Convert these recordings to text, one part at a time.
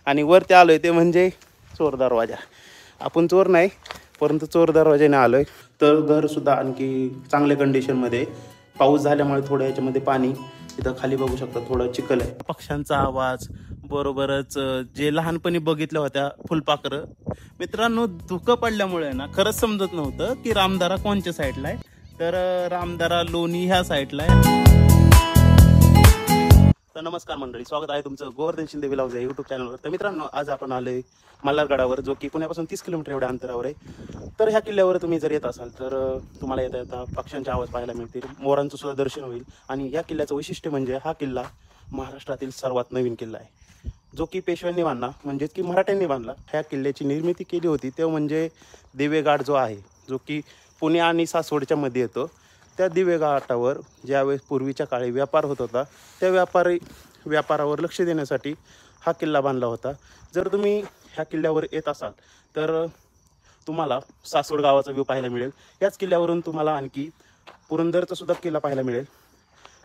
आणि वरती आलोय ते म्हणजे चोर दरवाजा. आपण चोर नाही परंतु चोर दरवाजाने आलोय. तळघरसुद्धा आणखी चांगल्या कंडिशनमध्ये. पाऊस झाल्यामुळे थोडं याच्यामध्ये पाणी, इथं खाली बघू शकता थोडं चिखल आहे. पक्ष्यांचा आवाज बरोबरच जे लहानपणी बघितल्या होत्या फुलपाखरं. मित्रांनो, धुकं पडल्यामुळे ना खरंच समजत नव्हतं की रामदारा कोणत्या साईडला आहे. तर रामदारा लोणी ह्या साईडला आहे. तर नमस्कार मंडळी, स्वागत आहे तुमचं गोवर्धन शिंदे व्लॉग्स या यूट्यूब चॅनलवर. तर मित्रांनो, आज आपण आलोय मल्हारगडावर, जो की पुण्यापासून 30 किलोमीटर एवढ्या अंतरावर आहे. तर ह्या किल्ल्यावर तुम्ही जर येत असाल तर तुम्हाला येता येता पक्ष्यांचे आवाज पाहायला मिळतील, मोरांचं सुद्धा दर्शन होईल. आणि या किल्ल्याचं वैशिष्ट्य म्हणजे हा किल्ला महाराष्ट्रातील सर्वात नवीन किल्ला आहे, जो की पेशव्यांनी बांधला, म्हणजेच की मराठ्यांनी बांधला. ह्या किल्ल्याची निर्मिती केली होती तेव्हा म्हणजे दिवेघाट जो आहे, जो की पुणे आणि सासवडच्या मध्ये येतो. त्या दिवे घाटावर ज्यावेळेस पूर्वीच्या काळी व्यापार होत होता, त्या व्यापारावर लक्ष देण्यासाठी हा किल्ला बांधला होता. जर तुम्ही ह्या किल्ल्यावर येत असाल तर तुम्हाला सासवड गावाचा व्ह्यू पाहायला मिळेल. याच किल्ल्यावरून तुम्हाला आणखी पुरंदरचा सुद्धा किल्ला पाहायला मिळेल.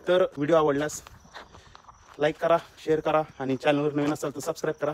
तर व्हिडिओ आवडल्यास लाईक करा, शेअर करा आणि चॅनलवर नवीन असाल तर सबस्क्राईब करा.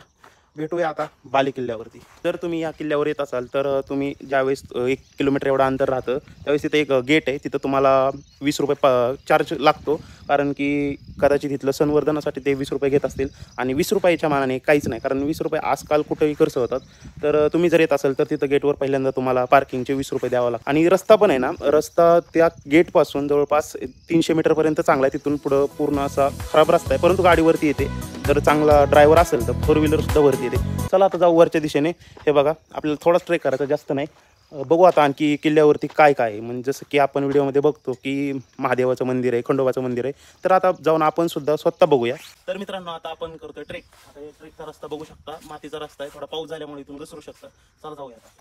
भेटूया आता बाले किल्ल्यावरती. जर तुम्ही या किल्ल्यावर येत असाल तर तुम्ही ज्यावेळेस 1 किलोमीटर एवढं अंतर राहतं त्यावेळेस तिथे एक गेट आहे. तिथं तुम्हाला 20 रुपये चार्ज लागतो, कारण की कदाचित तिथलं संवर्धनासाठी ते 20 रुपये घेत असतील. आणि 20 रुपयाच्या मानाने काहीच नाही, कारण 20 रुपये आजकाल कुठेही खर्च होतात. तर तुम्ही जर येत असाल तर तिथं गेटवर पहिल्यांदा तुम्हाला पार्किंगचे 20 रुपये द्यावं लागतं. आणि रस्ता पण आहे ना, रस्ता त्या गेटपासून जवळपास 300 मीटरपर्यंत चांगला आहे. तिथून पुढं पूर्ण असा खराब रस्ता आहे, परंतु गाडीवरती येते. जर चांगला ड्रायव्हर असेल तर 4 व्हीलर सुद्धा वरती येते. चला आता जाऊ वरच्या दिशेने. हे बघा, आपल्याला थोडाच ट्रेक करायचा, जास्त नाही. बघू आता आणखी किल्ल्यावरती काय काय आहे. म्हणजे जसं की आपण व्हिडिओमध्ये बघतो की महादेवाचं मंदिर आहे, खंडोबाचं मंदिर आहे. तर आता जाऊन आपण सुद्धा स्वतः बघूया. तर मित्रांनो, आता आपण करतोय ट्रेक. आता हे ट्रेकचा रस्ता बघू शकता, मातीचा रस्ता आहे. थोडा पाऊस झाल्यामुळे इथून घसरू शकता. चला जाऊया आता.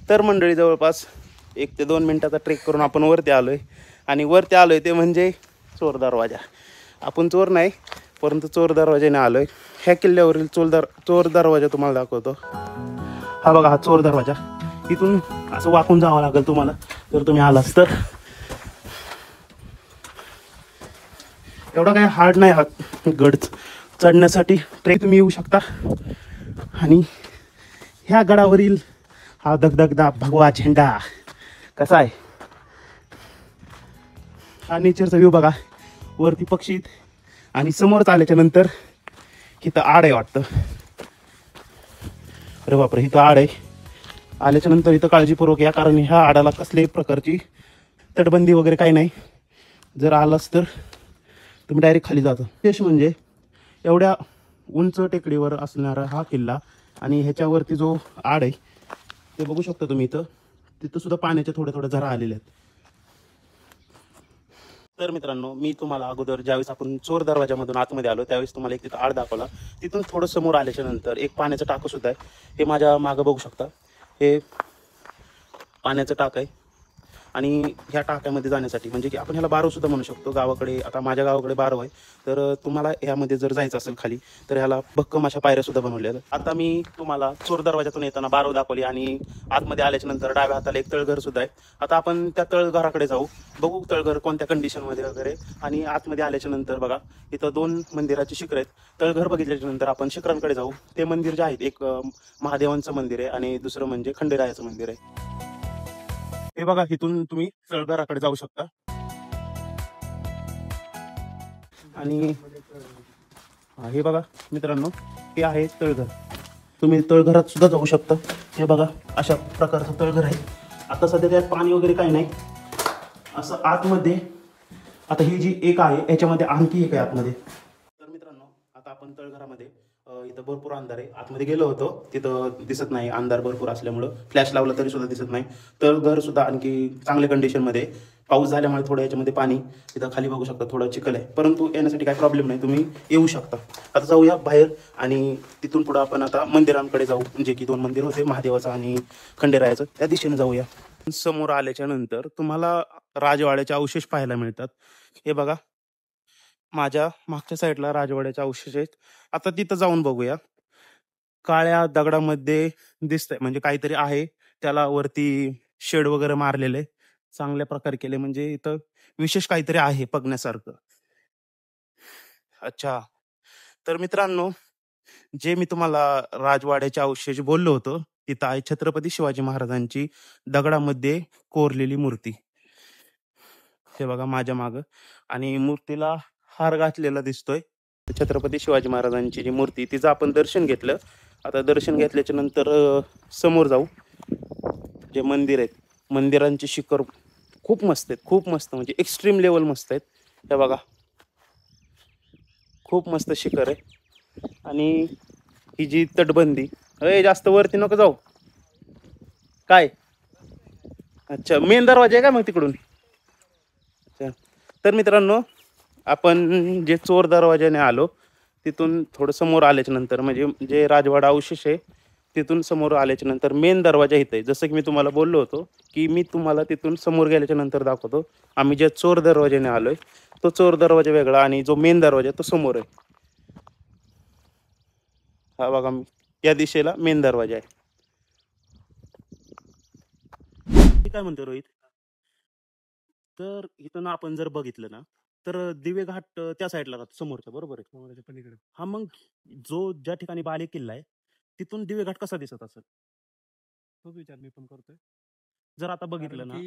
तर मंडळी, जवळपास 1 ते 2 मिनिटाचा ट्रेक करून आपण वरती आलोय. आणि वरती आलोय ते म्हणजे चोर दरवाजा. आपण चोर नाही परंतु चोर दरवाजाने आलोय. ह्या किल्ल्यावरील चोर दरवाजा तुम्हाला दाखवतो. हा बघा, हा चोर दरवाजा. इथून असं वाकून जावं लागेल तुम्हाला जर तुम्ही आलास तर. एवढा काय हार्ड नाही हा गड चढण्यासाठी. ट्रेक तुम्ही येऊ शकता. आणि ह्या गडावरील हा धगधगदा भगवा झेंडा कसा आहे, हा नेचरचा व्ह्यू बघा. वरती पक्षी आणि समोर आल्याच्या नंतर इथं आड आहे वाटतं. अरे बापरे, इथं आड आहे. आल्याच्या नंतर इथं काळजीपूर्वक या, कारण ह्या आडाला कसल्याही प्रकारची तटबंदी वगैरे काही नाही. जर आलास तर तुम्ही डायरेक्ट खाली जातो. विशेष म्हणजे एवढ्या उंच टेकडीवर असणारा हा किल्ला, आणि ह्याच्यावरती जो आड आहे ते बघू शकता तुम्ही. तिथं सुद्धा पाण्याचे थोडे थोडे झरा आलेले आहेत. तर मित्रांनो, मी तुम्हाला अगोदर ज्यावेळेस आपण चोर दरवाजामधून आतमध्ये आलो त्यावेळेस तुम्हाला एक तिथं आड दाखवला. तिथून थोडं समोर आल्याच्या नंतर एक पाण्याचं टाकं सुद्धा आहे. हे माझ्या मागं बघू शकता, हे पाण्याचं टाक आहे. आणि ह्या टाक्यामध्ये जाण्यासाठी, म्हणजे की आपण ह्याला बारव सुद्धा म्हणू शकतो. गावाकडे, आता माझ्या गावाकडे बारव आहे. तर तुम्हाला ह्यामध्ये जर जायचं असेल खाली तर ह्याला भक्कम अशा पायऱ्या सुद्धा बनवल्या. आता मी तुम्हाला चोर दरवाजातून येताना बारव दाखवली, आणि आतमध्ये आल्याच्या नंतर डाव्या हाताला एक तळघर सुद्धा आहे. आता आपण त्या तळघराकडे जाऊ, बघू तळघर कोणत्या कंडिशनमध्ये वगैरे. आणि आतमध्ये आल्याच्या नंतर बघा, इथं 2 मंदिराची शिखर आहेत. तळघर बघितल्याच्या नंतर आपण शिखरांकडे जाऊ. ते मंदिर जे आहेत, एक महादेवांचं मंदिर आहे आणि दुसरं म्हणजे खंडेरायाचं मंदिर आहे. हे बघा, इथून तुम्ही तळघराकडे जाऊ शकता. आणि हे बघा मित्रांनो, हे आहे तळघर. तुम्ही तळघरात सुद्धा जाऊ शकता. हे बघा, अशा प्रकारचं तळघर आहे. आता सध्या त्यात पाणी वगैरे काही नाही. असं आतमध्ये, आता ही जी एक आहे याच्यामध्ये आणखी एक आहे आतमध्ये. तर मित्रांनो, आता आपण तळघरामध्ये, इथं भरपूर अंधार आहे. आतमध्ये गेलो होतो, तिथं दिसत नाही, अंधार भरपूर असल्यामुळं. फ्लॅश लावला तरी सुद्धा दिसत नाही. तर घर सुद्धा आणखी चांगल्या कंडिशनमध्ये. पाऊस झाल्यामुळे थोडं याच्यामध्ये पाणी, इथं खाली बघू शकता थोडं चिखल आहे, परंतु येण्यासाठी काही प्रॉब्लेम नाही, तुम्ही येऊ शकता. आता जाऊया बाहेर आणि तिथून पुढं आपण आता मंदिरांकडे जाऊ, जे की 2 मंदिर होते, महादेवाचं आणि खंडेरायाचं. त्या दिशेने जाऊया. समोर आल्याच्या नंतर तुम्हाला राजवाड्याचे अवशेष पाहायला मिळतात. हे बघा, माझ्या मागच्या साईडला राजवाड्याचे अवशेष आहेत. आता तिथं जाऊन बघूया. काळ्या दगडामध्ये दिसतंय, म्हणजे काहीतरी आहे. त्याला वरती शेड वगैरे मारलेले. चांगल्या प्रकारे केले, म्हणजे इथं विशेष काहीतरी आहे बघण्यासारखं. अच्छा. तर मित्रांनो, जे मी तुम्हाला राजवाड्याच्या अवशेष बोललो होतो, तिथं आहे छत्रपती शिवाजी महाराजांची दगडामध्ये कोरलेली मूर्ती. हे बघा माझ्या मागं, आणि मूर्तीला हार घातलेला दिसतोय. छत्रपती शिवाजी महाराजांची जी मूर्ती, तिचं आपण दर्शन घेतलं. आता दर्शन घेतल्याच्या नंतर समोर जाऊ. जे मंदिर आहेत, मंदिरांची शिखर खूप मस्त आहेत, खूप मस्त, म्हणजे एक्स्ट्रीम लेवल मस्त आहेत. हे बघा, खूप मस्त शिखर आहे. आणि ही जी तटबंदी, अरे जास्त वरती नको जाऊ. काय? अच्छा, मेन दरवाजा आहे का मग तिकडून? अच्छा. तर मित्रांनो, आपण जे चोर दरवाजाने आलो, तिथून थोडं समोर आल्याच्या नंतर, म्हणजे जे राजवाडा अवशेष आहे तिथून समोर आल्याच्या नंतर मेन दरवाजा इथे आहे. जसं की मी तुम्हाला बोललो होतो की मी तुम्हाला तिथून समोर गेल्याच्या नंतर दाखवतो. आम्ही ज्या चोर दरवाजाने आलोय, तो चोर दरवाजा वेगळा आणि जो मेन दरवाजा तो समोर आहे. हा बघा, या दिशेला मेन दरवाजा आहे. काय म्हणतो रोहित? तर इथं ना आपण जर बघितलं ना, तर दिवे घाट त्या साईडला राहतो, समोरच्या, बरोबर आहे? समोरच्या पलीकडे. हा, मग जो ज्या ठिकाणी बाले किल्ला आहे तिथून दिवे घाट कसा दिसत असेल? तोच विचार मी पण करतोय. जर आता बघितलं ना,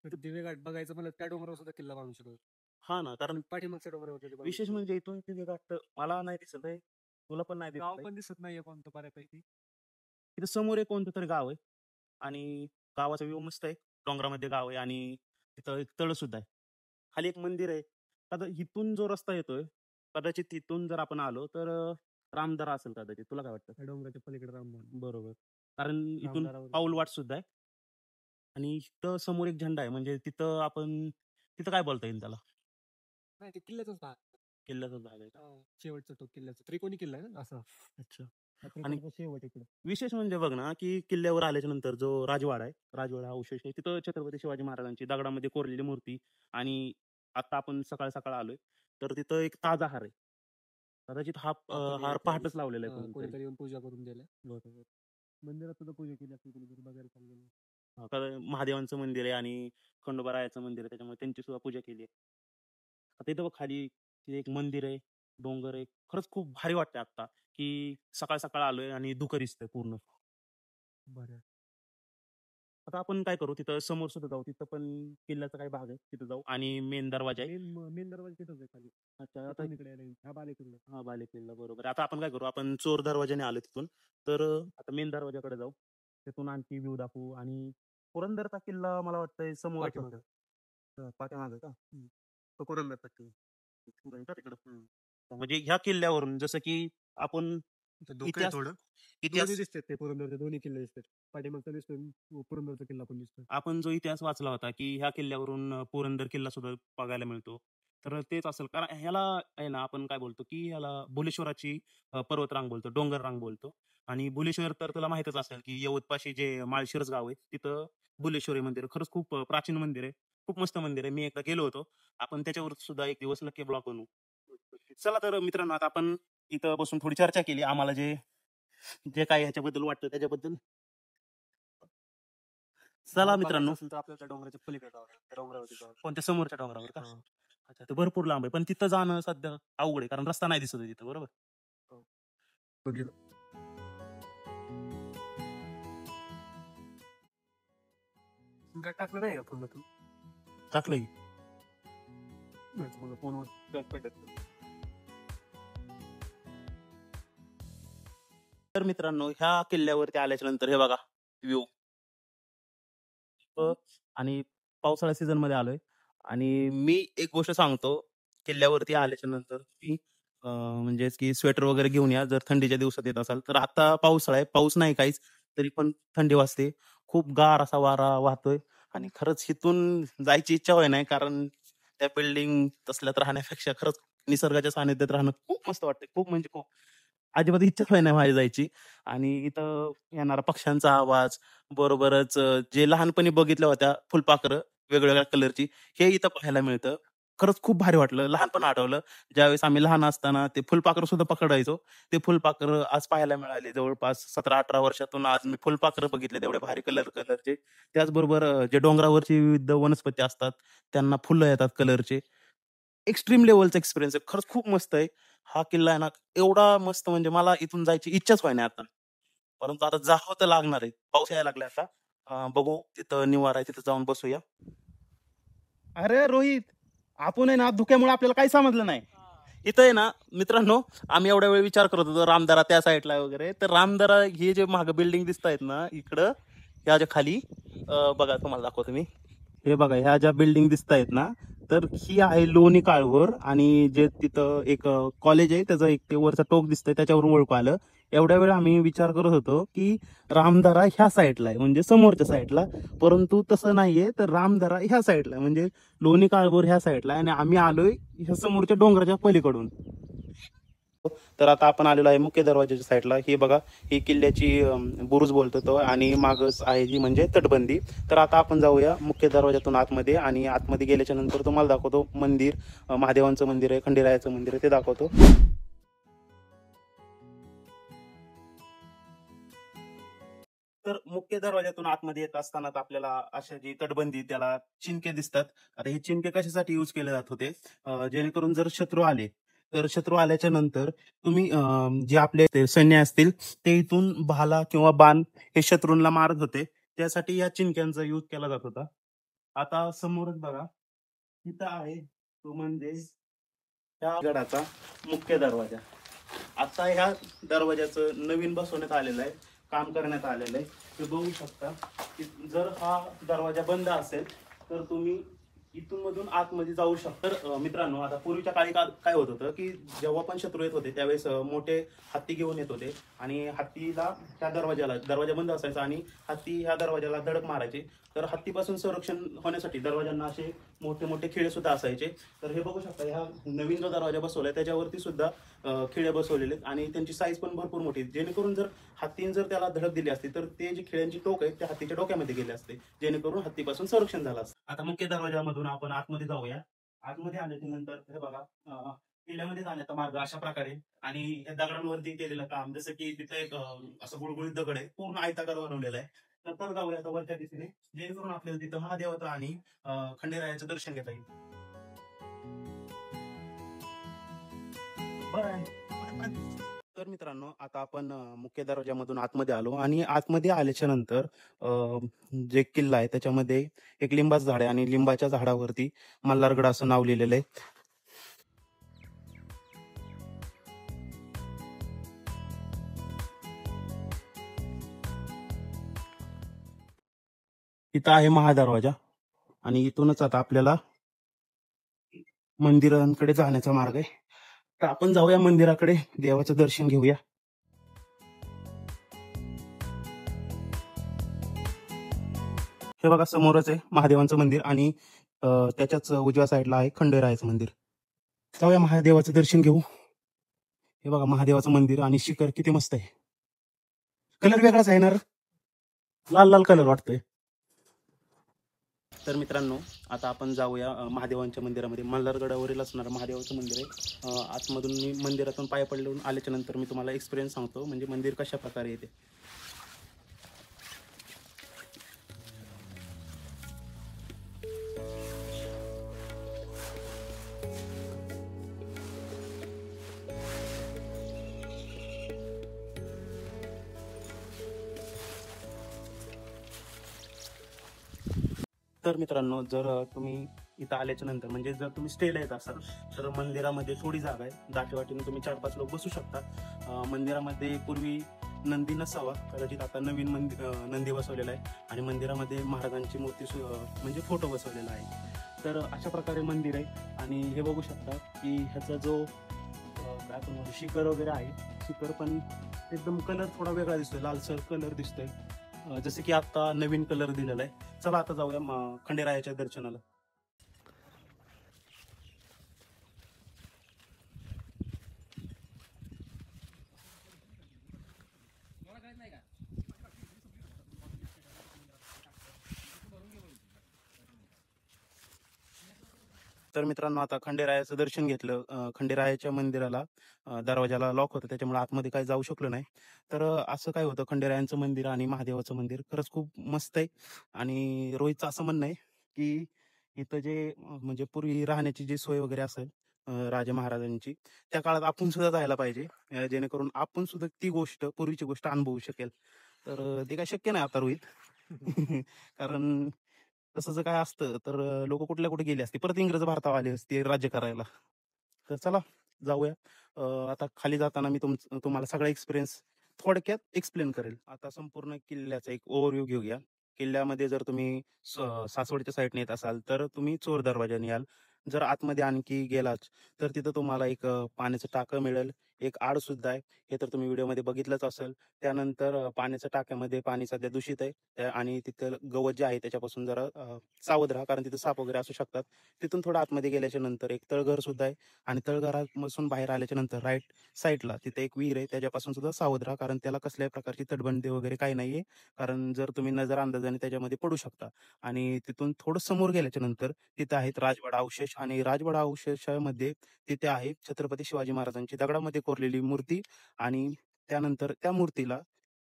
की दिवेघाट बघायचं मला त्या डोंगरावर सुद्धा किल्ला बांधू शकतो. हा ना, कारण पाठीमागच्या डोंगरावर विशेष म्हणजे इथून दिवे घाट मला नाही दिसत आहे, तुला पण नाही गाव दिसत आहे. पण दिसत नाहीये कोणतं बऱ्यापैकी. इथं समोर एक कोणतं तरी गाव आहे, आणि गावाचा व्ह्यू मस्त आहे. डोंगरामध्ये गाव आहे, आणि तिथं एक तळ सुद्धा आहे. खाली एक मंदिर आहे. आता इथून जो रस्ता येतोय, कदाचित तिथून जर आपण आलो तर रामदरा असेल कदाचित. तुला काय वाटतं? त्या डोंगराच्या पलीकडे रामबाण. बरोबर, कारण इथून रामदारावर. पाऊल वाट सुद्धा आहे. आणि इथं समोर एक झेंडा आहे, म्हणजे तिथं आपण, तिथं काय बोलता येईल त्याला? नाही, ते किल्ल्याचाच भाग. किल्ल्याचा भाग आहे का? शेवटचा तो किल्ल्याचा त्रिकोणी किल्ला आहे ना असा. अच्छा. आणि त्रिकोणाचा शेवट इकडे. विशेष म्हणजे बघ ना, की किल्ल्यावर आल्याच्या नंतर जो राजवाडा आहे, राजवाडा अवशेष आहे, तिथं छत्रपती शिवाजी महाराजांची दगडामध्ये कोरलेली मूर्ती. आणि आता आपण सकाळ सकाळ आलोय, तर तिथं एक ताजा हार आहे. कदाचित हा हार पहाटच लावलेला आहे कोणीतरी. कोणीतरी येऊन पूजा करून दिल्या. बरोबर. मंदिरात सुद्धा पूजा केली असेल कोणीतरी, बघायला चाललेलं. कारण महादेवांचं मंदिर आहे आणि खंडोबारायाचं मंदिर आहे, त्याच्यामुळे त्यांची सुद्धा पूजा केली आहे. आता इथं बघ खाली ते एक मंदिर आहे, डोंगर आहे. खरंच खूप भारी वाटतंय आता, की सकाळ सकाळ आलोय आणि धुकं दिसतंय पूर्ण. बरं. आता आपण काय करू, तिथं समोर सुद्धा जाऊ, तिथं पण किल्ल्याचा काही भाग आहे, तिथं जाऊ. आणि मेन दरवाजा आहे. मेन दरवाजा तिथंच आहे खाली. अच्छा, आता इकडे हा बालेकिल्ला. हा, बाले किल्ला, बरोबर आहे. आता आपण काय करू, आपण चोर दरवाजाने आलो तिथून, तर आता मेन दरवाजाकडे जाऊ. तिथून आणखी व्ह्यू दाखवू. आणि पुरंदरचा किल्ला मला वाटतंय समोर पाठीमागं. पाठीमागं का? तो पुरंदरचा किल्ला तिकडं. म्हणजे ह्या किल्ल्यावरून जसं की आपण इतिहास थोडं इतिहास दिसतात ते पुरंदरचे दोन्ही किल्ले दिसतात. पाठीमागचा दिसतो, पुरंदरचा किल्ला पण दिसतो. आपण जो इतिहास वाचला होता, की ह्या किल्ल्यावरून पुरंदर किल्ला सुद्धा बघायला मिळतो. तर तेच असेल, कारण ह्याला आहे ना, आपण काय बोलतो, की ह्याला भुलेश्वराची पर्वतरांग बोलतो, डोंगर रांग बोलतो. आणि भुलेश्वर तर तुला माहितच असेल, की यवतपाशी जे माळशिरस गाव आहे, तिथं भुलेश्वरी मंदिर आहे. खरंच खूप प्राचीन मंदिर आहे, खूप मस्त मंदिर आहे. मी एकदा गेलो होतो. आपण त्याच्यावर सुद्धा एक दिवस नक्की ब्लॉग बनवू. चला तर मित्रांनो, आता आपण इथं बसून थोडी चर्चा केली. आम्हाला जे जे काय ह्याच्याबद्दल वाटतं त्याच्याबद्दल. चला मित्रांनो, असेल तर आपल्या त्या डोंगराच्या पलीकडे जावं, त्या डोंगरावरती जावं. कोणत्या समोरच्या डोंगरावर का? हा. अच्छा, ते भरपूर लांब आहे, पण तिथं जाणं सध्या अवघड आहे, कारण रस्ता नाही दिसत आहे तिथं, बरोबर? टाकलं नाही आपण तू टाकलंय. फोनवर. तर मित्रांनो, ह्या किल्ल्यावरती आल्याच्या नंतर हे बघा व्ह्यू. आणि पावसाळ्या सीझन मध्ये आलोय, आणि मी एक गोष्ट सांगतो, किल्ल्यावरती आल्याच्या नंतर की म्हणजेच की स्वेटर वगैरे घेऊन या जर थंडीच्या दिवसात येत असाल तर. आता पावसाळा आहे, पाऊस नाही काहीच, तरी पण थंडी वाजते, खूप गार असा वारा वाहतोय. आणि खरंच इथून जायची इच्छा होय नाही, कारण त्या बिल्डिंग तसल्यात राहण्यापेक्षा खरंच निसर्गाच्या सानिध्यात राहणं खूप मस्त वाटतंय, खूप म्हणजे खूप. अजिबात इच्छाच होय नाही माझी जायची. आणि इथं येणारा पक्ष्यांचा आवाज, बरोबरच जे लहानपणी बघितल्या होत्या फुलपाखरं वेगवेगळ्या कलरची, हे इथं पाहायला मिळतं. खरंच खूप भारी वाटलं. लहानपण आठवलं. ज्यावेळेस आम्ही लहान असताना ते फुलपाखरं सुद्धा पकडायचो. ते फुलपाखरं आज पाहायला मिळाले. जवळपास 17-18 वर्षातून आज मी फुलपाखरं बघितले तेवढे भारी कलरचे. त्याचबरोबर जे डोंगरावरची विविध वनस्पती असतात, त्यांना फुलं येतात कलरचे. एक्स्ट्रीम लेव्हलचा एक्सपिरियन्स आहे. खरंच खूप मस्त आहे. हा किल्ला आहे ना, एवढा मस्त म्हणजे मला इथून जायची इच्छाच होईना आता. परंतु आता जावं तर लागणार आहे. पाऊस यायला लागलाय आता. बघू तिथं निवारा आहे, तिथं जाऊन बसूया. अरे रोहित, आपण आहे ना धुक्यामुळे आपल्याला काही समजलं नाही. इथं आहे ना मित्रांनो, आम्ही एवढ्या वेळ विचार करत होतो रामदरा त्या साईडला वगैरे, तर रामदरा हे जे मागं बिल्डिंग दिसत आहेत ना इकडं, ह्याच्या खाली बघा तुम्हाला दाखवतो मी. हे बघा ह्या ज्या बिल्डिंग दिसत आहेत ना, तर ही आहे लोणी काळभोर, आणि जे तिथं एक कॉलेज आहे त्याचं एक ते वरचं टोक दिसतंय त्याच्यावरून ओळखू आलं. एवढ्या वेळ आम्ही विचार करत होतो की रामदरा ह्या साईडला आहे म्हणजे समोरच्या साईडला, परंतु तसं नाहीये. तर रामदरा ह्या साईडला आहे म्हणजे लोणी काळभोर ह्या साईडला आहे, आणि आम्ही आलोय ह्या समोरच्या डोंगराच्या पलीकडून. तर आता आपण आलेलो आहे मुख्य दरवाजाच्या साईडला. हे बघा, ही किल्ल्याची बुरुज बोलतो तो, आणि मागच आहे जी म्हणजे तटबंदी. तर आता आपण जाऊया मुख्य दरवाजातून आतमध्ये, आणि आतमध्ये गेल्याच्या नंतर तुम्हाला दाखवतो मंदिर. महादेवांचं मंदिर आहे, खंडेरायाचं मंदिर आहे, ते दाखवतो. तर मुख्य दरवाजातून आतमध्ये येत असताना आपल्याला अशा जी तटबंदी त्याला चिनके दिसतात. आता हे चिनके कशासाठी यूज केले जात होते, जेणेकरून जर शत्रू आले, तर शत्रू आल्याच्या नंतर तुम्ही जे आपले ते सैन्य असतील ते इथून भाला किंवा बाण हे शत्रूंना मारत होते, त्यासाठी या चिनक्यांचा यूज केला जात होता. आता समोरच बघा, तिथं आहे तो म्हणजे त्या गडाचा मुख्य दरवाजा. आता ह्या दरवाजाचं नवीन बसवण्यात आलेलं आहे, काम करण्यात आलेलं आहे. ते बघू शकता की जर हा दरवाजा बंद असेल तर तुम्ही इथून मधून आतमध्ये जाऊ शकता. तर मित्रांनो, आता पूर्वीच्या काळी काय होत होतं की जेव्हा पण शत्रू येत होते त्यावेळेस मोठे हत्ती घेऊन येत होते, आणि हत्तीला त्या दरवाजा बंद असायचा आणि हत्ती ह्या दरवाजाला धडक मारायचे. तर हत्तीपासून संरक्षण होण्यासाठी दरवाजांना असे मोठे मोठे खिळे सुद्धा असायचे. तर हे बघू शकता, ह्या नवीन जो दरवाजा बसवलाय त्याच्यावरती सुद्धा खिळे बसवलेले आहेत, आणि त्यांची साईज पण भरपूर मोठी आहे, जेणेकरून जर हत्तीने जर त्याला धडक दिली असती तर ते जे खिळ्यांची टोक आहेत त्या हत्तीच्या डोक्यामध्ये गेले असते, जेणेकरून हत्तीपासून संरक्षण झालं असतं. आता मुख्य दरवाजामधून आपण आतमध्ये जाऊया. आतमध्ये आल्याच्या नंतर हे बघा, किल्ल्यामध्ये जाण्याचा मार्ग अशा प्रकारे, आणि या दगडांवरती केलेलं काम, जसं की तिथे एक असं गुळगुळीत दगड आहे, पूर्ण आयताकार बनवलेला आहे. तर जाऊया आता वरच्या दिशेने, जेणेकरून आपल्याला तिथं महादेवाचं आणि खंडेरायाचं दर्शन घेता येईल. तर मित्रांनो, आता आपण मुख्य दरवाजामधून आतमध्ये आलो, आणि आतमध्ये आल्याच्या नंतर जे किल्ला आहे त्याच्यामध्ये एक लिंबाचं झाड आहे, आणि लिंबाच्या झाडावरती मल्हारगड असं नाव लिहिलेलं आहे. इथं आहे महादरवाजा, आणि इथूनच आता आपल्याला मंदिरांकडे जाण्याचा मार्ग आहे. तर आपण जाऊया मंदिराकडे, देवाचं दर्शन घेऊया. हे बघा, समोरच आहे महादेवांचं मंदिर, आणि त्याच्याच उजव्या साईडला आहे खंडेरायाचं मंदिर. जाऊया महादेवाचं दर्शन घेऊ. हे बघा महादेवाचं मंदिर, आणि शिखर किती मस्त आहे. कलर वेगळाच आहे ना, लाल लाल कलर वाटतोय. तर मित्रांनो, आता आपण जाऊया महादेवांच्या मंदिरामध्ये. मल्हारगडावरील असणारं महादेवाचं मंदिर आहे. आतमधून मी मंदिरातून पाय पडून आल्याच्या नंतर मी तुम्हाला एक्सपिरियन्स सांगतो, म्हणजे मंदिर कशा प्रकारे येते. तर मित्रांनो, जर तुम्ही इथं आल्याच्या नंतर म्हणजे जर तुम्ही स्टेला येत असाल तर मंदिरामध्ये थोडी जागा आहे, दाटेवाटीने तुम्ही 4-5 लोक बसू शकता. मंदिरामध्ये पूर्वी नंदी नसावा, कदाचित आता नवीन नंदी बसवलेला आहे, आणि मंदिरामध्ये महाराजांची मूर्ती म्हणजे फोटो बसवलेला आहे. तर अशा प्रकारे मंदिर आहे, आणि हे बघू शकता की ह्याचा जो काय आपण शिखर वगैरे आहे, शिखर पण एकदम कलर थोडा वेगळा दिसतोय, लालसर कलर दिसतोय, जसं की आता नवीन कलर दिलेला आहे. चला आता जाऊया खंडेरायाच्या दर्शनाला. तर मित्रांनो आता खंडेरायाचं दर्शन घेतलं. खंडेरायाच्या मंदिराला दरवाजाला लॉक होतं, त्याच्यामुळे आतमध्ये काही जाऊ शकलो नाही. तर असं काय होतं, खंडेरायांचं मंदिर आणि महादेवाचं मंदिर खरंच खूप मस्त आहे. आणि रोहितचं असं म्हणणं आहे की इथं जे म्हणजे पूर्वी राहण्याची जी सोय वगैरे असेल राजा महाराजांची, त्या काळात आपण सुद्धा जायला पाहिजे, जेणेकरून आपण सुद्धा ती गोष्ट, पूर्वीची गोष्ट अनुभवू शकेल. तर ते काय शक्य नाही आता रोहित. कारण तसं जर काय असतं तर लोक कुठल्या कुठे गेले असते, परत इंग्रज भारतावर आले असते राज्य करायला. तर चला जाऊया. आता खाली जाताना मी तुम्हाला सगळा एक्सपिरियन्स थोडक्यात एक्सप्लेन करेल. आता संपूर्ण किल्ल्याचा एक ओव्हरव्ह्यू घेऊया. किल्ल्यामध्ये जर तुम्ही सासवडच्या साईडने येत असाल तर तुम्ही चोर दरवाजाने याल. जर आतमध्ये आणखी गेलाच तर तिथं तुम्हाला एक पाण्याचं टाकं मिळेल, एक आड सुद्धा आहे. हे तर तुम्ही व्हिडिओमध्ये बघितलंच असेल. त्यानंतर पाण्याच्या टाक्यामध्ये पाणी सध्या दूषित आहे, आणि तिथं गवत जे आहे त्याच्यापासून जरा सावध राहा, कारण तिथं साप वगैरे असू शकतात. तिथून थोडं आतमध्ये गेल्याच्या नंतर एक तळघर सुद्धा आहे, आणि तळघरापासून बाहेर आल्याच्या नंतर राईट साईडला तिथे एक विहीर आहे, त्याच्यापासून सुद्धा सावध राहा, कारण त्याला कसल्याही प्रकारची तटबंदी वगैरे काही नाहीये. कारण जर तुम्ही नजर अंदाजाने त्याच्यामध्ये पडू शकता. आणि तिथून थोडं समोर गेल्याच्या नंतर तिथे आहेत राजवाडा अवशेष, आणि राजवाडा अवशेषामध्ये तिथे आहे छत्रपती शिवाजी महाराजांची दगडामध्ये कोरलेली मूर्ती. आणि त्यानंतर त्या मूर्तीला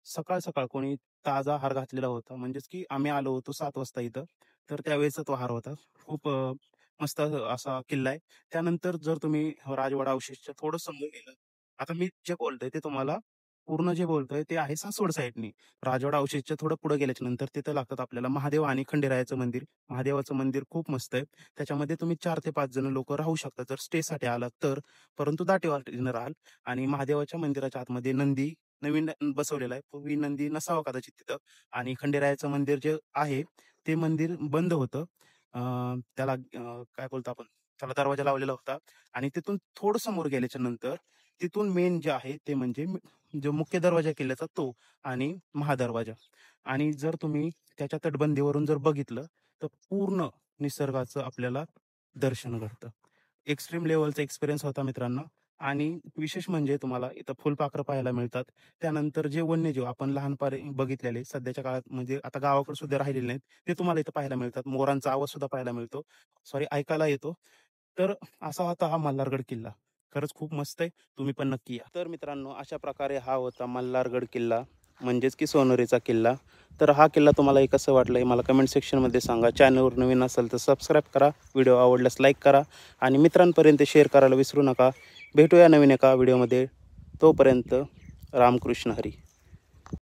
सकाळ सकाळ कोणी ताजा हार घातलेला होता, म्हणजेच की आम्ही आलो होतो 7 वाजता इथं, तर त्यावेळेचा तो हार होता. खूप मस्त असा किल्ला आहे. त्यानंतर जर तुम्ही राजवाडा अवशेषच्या थोडं समोर गेलं, आता मी जे बोलतोय ते तुम्हाला पूर्ण जे बोलतोय ते आहे सासवड साईडनी. राजवाडा अवशेषच्या थोडं पुढे गेल्याच्या नंतर तिथं लागतात आपल्याला महादेव आणि खंडेरायाचं मंदिर. महादेवाचं मंदिर खूप मस्त आहे. त्याच्यामध्ये तुम्ही 4 ते 5 जण लोक राहू शकता जर स्टेसाठी आलात तर, परंतु दाटेवाटीनं राहाल. आणि महादेवाच्या मंदिराच्या आतमध्ये नंदी नवीन बसवलेला आहे. पूर्वी नंदी नसावा कदाचित तिथं. आणि खंडेरायाचं मंदिर जे आहे ते मंदिर बंद होतं. त्याला काय बोलतो आपण, त्याला दरवाजा लावलेला होता. आणि तिथून थोडं समोर गेल्याच्या नंतर तिथून मेन जे आहे ते म्हणजे जो मुख्य दरवाजा किल्ल्याचा तो, आणि महादरवाजा. आणि जर तुम्ही त्याच्या तटबंदीवरून जर बघितलं तर पूर्ण निसर्गाचं आपल्याला दर्शन घडतं. एक्स्ट्रीम लेवलचा एक्सपिरियन्स होता मित्रांनो. आणि विशेष म्हणजे तुम्हाला इथं फुलपाखरं पाहायला मिळतात. त्यानंतर जे वन्यजीव आपण लहानपणी बघितलेले सध्याच्या काळात म्हणजे आता गावाकडे सुद्धा राहिलेले नाहीत, ते तुम्हाला इथं पाहायला मिळतात. मोरांचा आवाज सुद्धा पाहायला मिळतो, सॉरी ऐकायला येतो. तर असा होता हा मल्हारगड किल्ला. खरंच खूप मस्त आहे, तुम्ही पण नक्की या. तर मित्रांनो, अशा प्रकारे हा होता मल्हारगड किल्ला, म्हणजेच की सोनेरीचा किल्ला. तर हा किल्ला तुम्हाला कसं वाटलं मला कमेंट सेक्शनमध्ये सांगा. चॅनलवर नवीन असेल तर सबस्क्राईब करा, व्हिडिओ आवडल्यास लाईक करा, आणि मित्रांपर्यंत शेअर करायला विसरू नका. भेटूया नवीन एका व्हिडिओमध्ये. तोपर्यंत रामकृष्ण हरी.